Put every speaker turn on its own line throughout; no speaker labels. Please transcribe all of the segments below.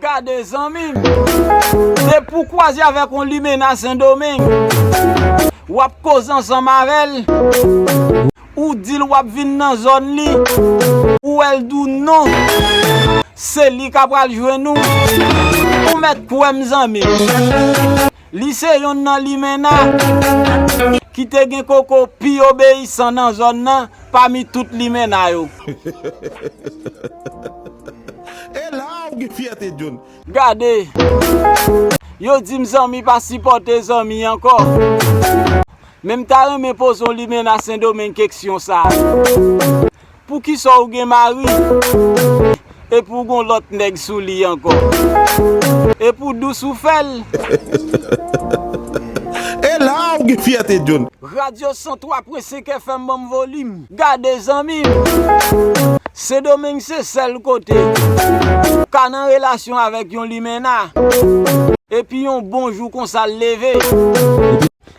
Gade zanmim, c'est pourquoi j'y avec on li menace Saint-Domingue. Wap cause ensemble avec ou dit wap vin dans zone li ou elle dou non. C'est li qui pral jouer nous. Ou mettre quoi m'zami. Li se yon nan li mena qui te gen koko pi obéissant dans zone nan parmi tout li mena yo.
Et là, on fierté John.
Gade, yo di m'zami pas supporter zami encore. Même ta reme pose on li mena Saint-Domingue question ça. Pour qui so ou gen mari et pour gon l'autre nèg sou li encore. Et pour dou soufel.
Et là, on fierté John.
Radio 103.5 FM bon volume. Gade zanmim. Saint-Domingue c'est seul côté. Quand en relation avec yon limena. Et puis yon bonjour qu'on ça lever.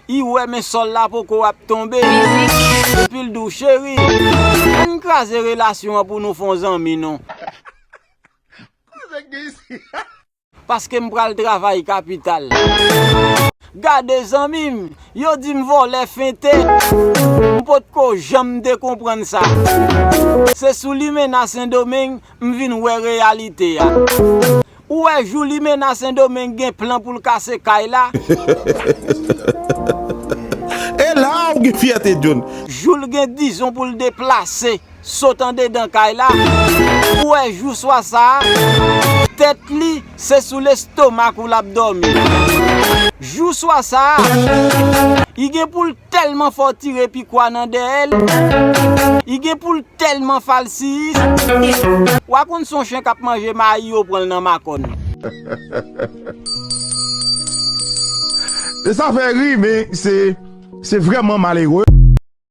Il ouais mais sol là pour qu'on tomber. Et puis le dou chéri. On crase relation pour nous font zanmi non. Parce que m'pral travail capital. Gade zanmim, yo di m'vole fente. M'pot ko jam de comprendre ça. C'est sous li menace Saint-Domingue, m'vin wè réalité ya. Ouè jou li menace Saint-Domingue gen plan pour le casser kay la.
Et là, on fierté John.
Jou gen disons pour le déplacer, sautant dedans kay la. Ouè jou soit ça. Tête li, c'est sous l'estomac ou l'abdomen. Jou soit ça. Il gen pour tellement fort tirer pi quoi nan de elle. Il gen pour tellement falsis. Ou akon son chien k'ap manger maï yo prend nan makon.
Ça fait rire, mais c'est vraiment malheureux.